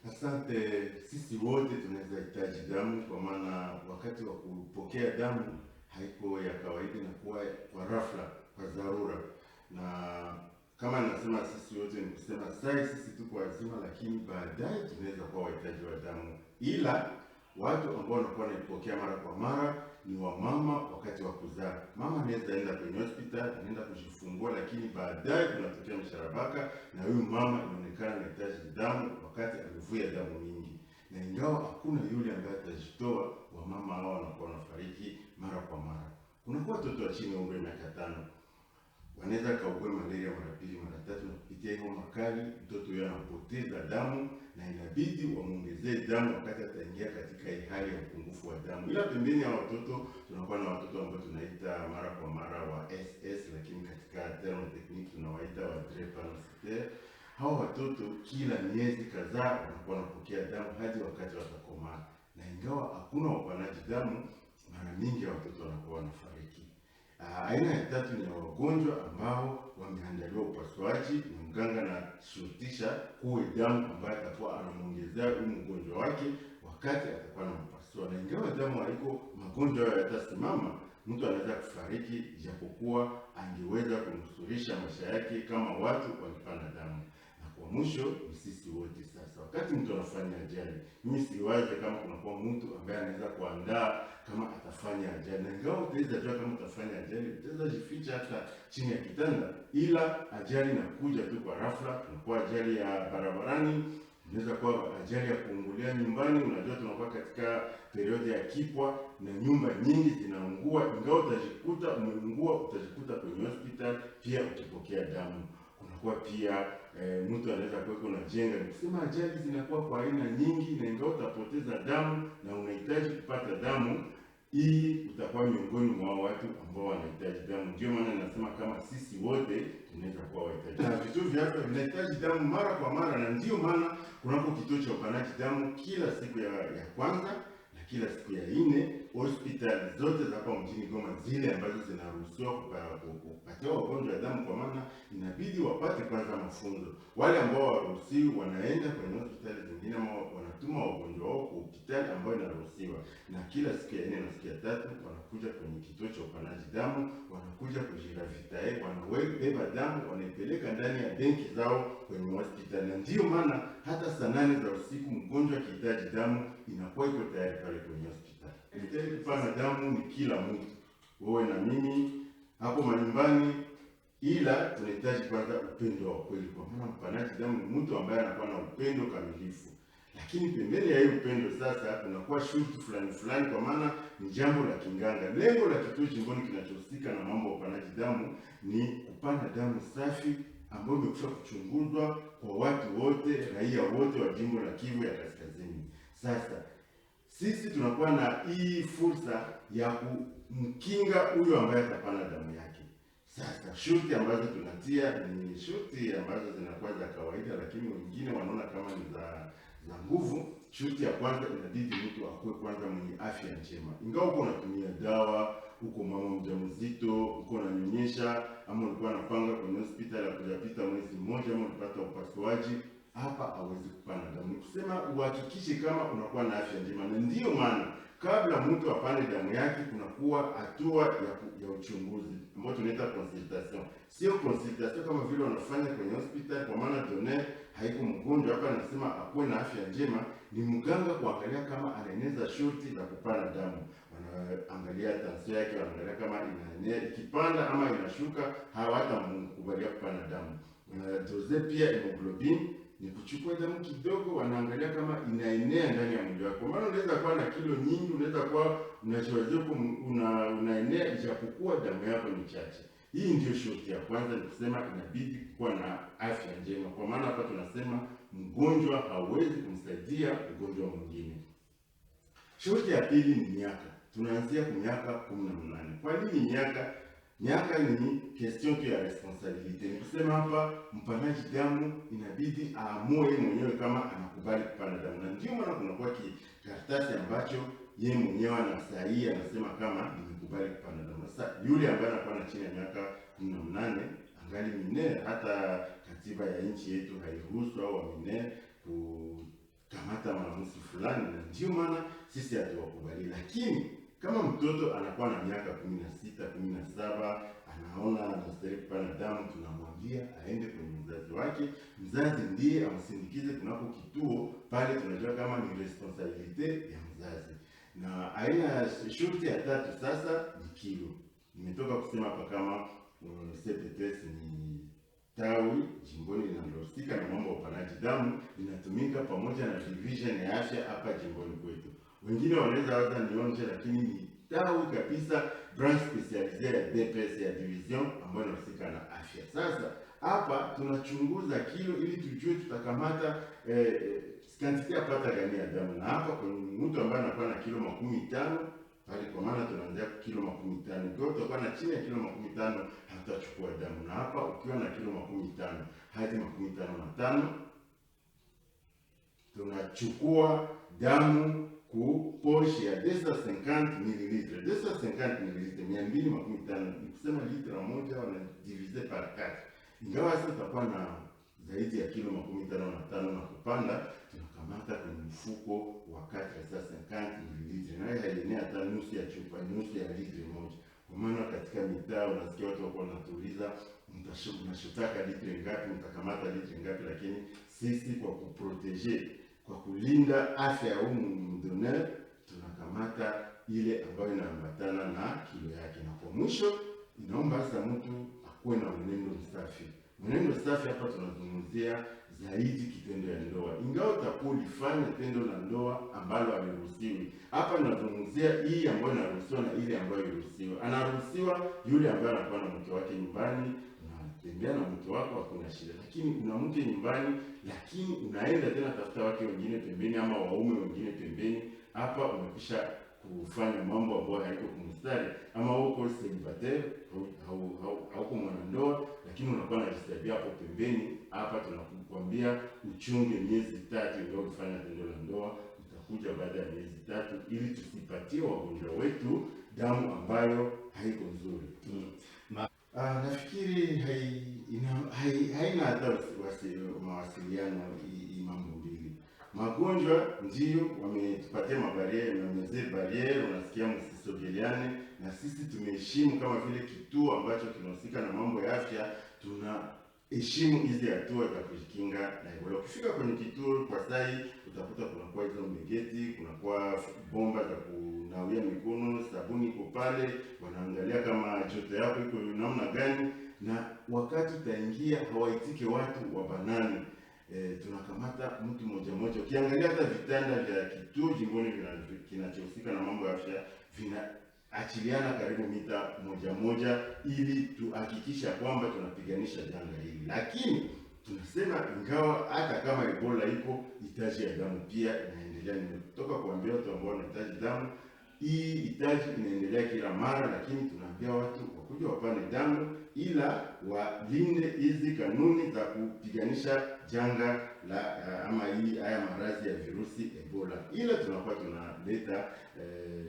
Asante. Sisi wote tunaweza hitaji damu, kwa maana wakati wa kupokea damu haiko ya kawaida na kuwa kwa rafla, kwa dharura. Na kama nasema sisi wote, ni kusema sasa sisi tuko wazima, lakini baadaye tunaweza kuwa wahitaji wa damu. Ila watu ambao wanakuwa wanaipokea mara kwa mara ni wamama wakati wa kuzaa. Mama anaweza enda kwenye hospitali, anaenda kujifungua, lakini baadaye kunatokea msharabaka na huyu mama inaonekana anahitaji damu wakati alivuja damu nyingi. Na ingawa hakuna yule ambaye atajitoa, wamama hao wanakuwa wanafariki mara kwa mara. Kunakuwa watoto wa chini ya umri wa miaka 5 wanaweza kaugua malaria mara 2 mara 3, na kupitia hiyo makali mtoto huyo anapoteza damu na inabidi wamuongezee damu wakati ataingia katika hali ya upungufu wa damu. Ila pembeni ya watoto tunakuwa na watoto ambao tunaita mara kwa mara wa SS, lakini katika term technique tunawaita wa drepanocytaire. Hao watoto kila miezi kadhaa wanakuwa wanapokea damu hadi wakati watakomaa, na ingawa hakuna upanaji damu, mara nyingi watoto wanakuwa wanafariki. Aina ya tatu ni ya wagonjwa ambao wameandaliwa upasuaji na mganga na shurutisha kuwe damu ambayo atakuwa anamuongezea huyu mgonjwa wake wakati atakuwa anampasua. Na ingawa damu haiko, magonjwa hayo yatasimama, mtu anaweza kufariki japokuwa angeweza kunusurisha maisha yake kama watu walipana damu. Na kwa mwisho ni sisi wote sasa. Wakati mtu anafanya ajali, mimi siwaze kama kunakuwa mtu ambaye anaweza kuandaa kama atafanya ajali. Na ingawa utaweza jua kama utafanya ajali, utaweza jificha hata chini ya kitanda, ila ajali inakuja tu kwa rafla. Tunakuwa ajali ya barabarani, inaweza kuwa ajali ya kuungulia nyumbani. Unajua tunakuwa katika periodi ya kipwa na nyumba nyingi zinaungua. Ingawa utajikuta umeungua, utajikuta kwenye hospitali pia ukipokea damu. Kunakuwa pia mtu anaweza kuweko na jenga. Nikisema ajali zinakuwa kwa aina nyingi, na ingawa utapoteza damu na unahitaji kupata damu, hii utakuwa miongoni mwa watu ambao wanahitaji damu. Ndio maana ninasema kama sisi wote tunaweza kuwa wahitaji. Na vituo vya afya vinahitaji damu mara kwa mara, na ndio maana kunako kituo cha upanaji damu kila siku ya kwanza na kila siku ya 4. Hospitali zote za hapa mjini Goma, zile ambazo zinaruhusiwa kupatia wagonjwa damu, kwa maana inabidi wapate kwanza mafunzo. Wale ambao waruhusiwi wanaenda kwenye hospitali zingine, ama wanatuma wagonjwa wao kwa hospitali ambayo inaruhusiwa. Na kila siku ya 4 na siku ya 3 wanakuja kwenye kituo cha upanaji damu, wanakuja kujiravitae, wanabeba damu, wanaipeleka ndani ya benki zao kwenye hospitali. Na ndio maana hata saa 8 za usiku mgonjwa akihitaji damu inakuwa iko tayari pale kwenye hospitali. Ili kupana damu ni kila mtu, wewe na mimi hapo manyumbani, ila tunahitaji kwanza upendo wa kweli, kwa maana mpanaji damu ni mtu ambaye anakuwa na upendo kamilifu. Lakini pembeni ya hiyo upendo sasa kunakuwa shughuli fulani, kwa maana ni jambo la kinganga. Lengo la kituo jimboni kinachohusika na mambo ya upanaji damu ni kupana damu safi ambayo imekwisha kuchunguzwa kwa watu wote, raia wote wa jimbo la Kivu ya Kaskazini. Sasa sisi tunakuwa na hii fursa ya kumkinga huyo ambaye atapana damu yake. Sasa shurti ambazo tunatia ni shurti ambazo zinakuwa za kawaida, lakini wengine wanaona kama ni za nguvu. Shurti ya kwanza, inabidi mtu akuwe kwanza mwenye afya njema. Ingawa uko unatumia dawa, uko mama mjamzito, uko unanyonyesha, ama ulikuwa unapanga kwenye hospitali ya kujapita mwezi mmoja, ama ulipata upasuaji, hapa hawezi kupana damu. Ni kusema uhakikishe kama unakuwa na afya njema. Na ndiyo maana kabla mtu apane damu yake kunakuwa hatua ya uchunguzi ambao tunaita consultation. Sio consultation kama vile wanafanya kwenye hospitali, kwa maana donor haiko mgonjwa. Hapa anasema akuwe na afya njema, ni mganga kuangalia kama anaeneza shurti za kupana damu. Wanaangalia tension yake, wanaangalia kama inaenea, ikipanda ama inashuka, hawatamkubalia kupana damu. Doze pia hemoglobin, ni kuchukua damu kidogo, wanaangalia kama inaenea ndani ya mwili wako. Maana unaweza kuwa na kilo nyingi, unaweza kuwa unachowaje unaenea ijapokuwa damu yako ni chache. Hii ndio shurti ya kwanza, ni kusema inabidi kuwa na afya njema. Kwa maana hapa tunasema mgonjwa hawezi kumsaidia mgonjwa mwingine. Shurti ya pili ni miaka. Tunaanzia kwa miaka 18. Kwa nini miaka? Miaka ni question tu ya responsabilite. Ni kusema hapa mpanaji damu inabidi aamue mwenyewe kama anakubali kupana damu. Na ndio maana kunakuwa karatasi ambacho yeye mwenyewe anasahihi, anasema kama nimekubali kupana damu. Sasa yule ambaye anakuwa na chini ya miaka 18 angali minere, hata katiba ya nchi yetu hairuhusu au minere fulani, na ndio maana sisi hatuwakubali. Lakini kama mtoto anakuwa na miaka 16, 17, anaona anastahili kupana damu, tunamwambia aende kwenye mzazi wake. Mzazi ndiye amsindikize kunako kituo pale, tunajua kama ni responsibility ya mzazi. Na aina ya shurti ya tatu sasa ni kilo. Nimetoka kusema hapa kama CPTS ni tawi jimboni linalohusika na mambo ya upanaji damu, linatumika pamoja na division ya afya hapa jimboni kwetu. Wengine wanaweza waza nionje, lakini ni tawi kabisa, branch specialisée ya DPS ya division ambayo inahusika na afya. Sasa hapa tunachunguza kilo ili tujue tutakamata quantity apata gani ya damu, na hapa kwa mtu ambaye anakuwa na kilo 15 pale, kwa maana tunaanzia kilo 15. Ndio utakuwa na chini ya kilo 15 hatachukua damu, na hapa ukiwa na kilo 15 hadi 55 tunachukua damu ku poshe ya 250 ml. 250 ml 215, ni kusema litra moja wana divise par 4. Ingawa sasa tutakuwa na zaidi ya kilo 55 na kupanda, tunakamata kwenye mfuko wa 450 ml, naye haienea hata nusu ya chupa, nusu ya litri moja. Kwa maana katika mitaa unasikia watu wako wanatuuliza, mnashotaka litri ngapi, mtakamata litri ngapi? Lakini sisi kwa kuproteger, kwa kulinda afya ya mdonor, tunakamata ile ambayo inaambatana na kilo yake. Na kwa mwisho inaomba sasa mtu akuwe na mwenendo msafi. Mwenendo safi hapa tunazungumzia zaidi kitendo ya ndoa. Ingawa utakuwa ulifanya tendo la ndoa ambalo haliruhusiwi, hapa tunazungumzia hii ambayo inaruhusiwa na ile ambayo hairuhusiwi. Anaruhusiwa yule ambaye anakuwa na mke wake nyumbani, unatembea na mke wako, hakuna shida. Lakini una mke nyumbani, lakini unaenda tena tafuta wake wengine pembeni ama waume wengine pembeni, hapa umekisha kufanya mambo ambayo haiko kumstari. Ama uko celibatere, hauko mwanandoa, lakini unakuwa na jistabia hapo pembeni, hapa tunakuambia uchunge miezi 3 ndio kufanya tendo la ndoa. Utakuja baada ya miezi 3 ili tusipatie wagonjwa wetu damu ambayo haiko nzuri. Nafikiri haina hata mawasiliano hii mambo mbili. Magonjwa ndio wametupatia mabariere na mzee bariere, unasikia msisogeleane, na sisi tumeheshimu kama vile kituo ambacho kinahusika na mambo ya afya, tunaheshimu hizi hatua za kujikinga na Ebola. Ukifika kwenye kituo kwa sai utakuta kunakuwa hizo mbegeti, kunakuwa bomba za kunawia mikono, sabuni iko pale, wanaangalia kama joto yako iko namna gani, na wakati utaingia hawaitike watu wa banani. Tunakamata mtu mmoja. Ukiangalia hata vitanda vya kituo jimboni kinachohusika na mambo ya afya vinaachiliana karibu mita moja ili tuhakikisha kwamba tunapiganisha janga hili. Lakini tunasema ingawa hata kama Ebola iko, hitaji ya damu pia inaendelea. Nimetoka kuambia watu ambao wanahitaji damu, hii hitaji inaendelea kila mara, lakini tunaambia watu wakuja wapane damu, ila walinde hizi kanuni za kupiganisha janga la ama haya maradhi ya virusi Ebola. Ila tunakuwa tunaleta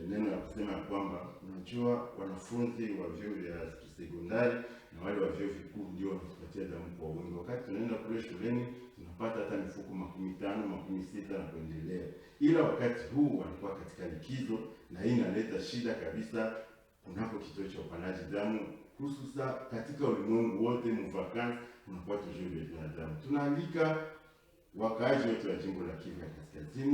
neno ya kusema kwamba unajua wanafunzi wa vyuo vya sekondari na wale wa vyuo vikuu ndio wanatupatia damu kwa wingi. Wakati tunaenda kule shuleni tunapata hata mifuko 15, 16 na kuendelea. Ila wakati huu walikuwa katika likizo, na hii inaleta shida kabisa kunako kituo cha upanaji damu, hususa katika ulimwengu wote. Mvakansi unakuwa tujue damu. Tunaalika wakaaji wote wa jimbo la Kivu ya Kaskazini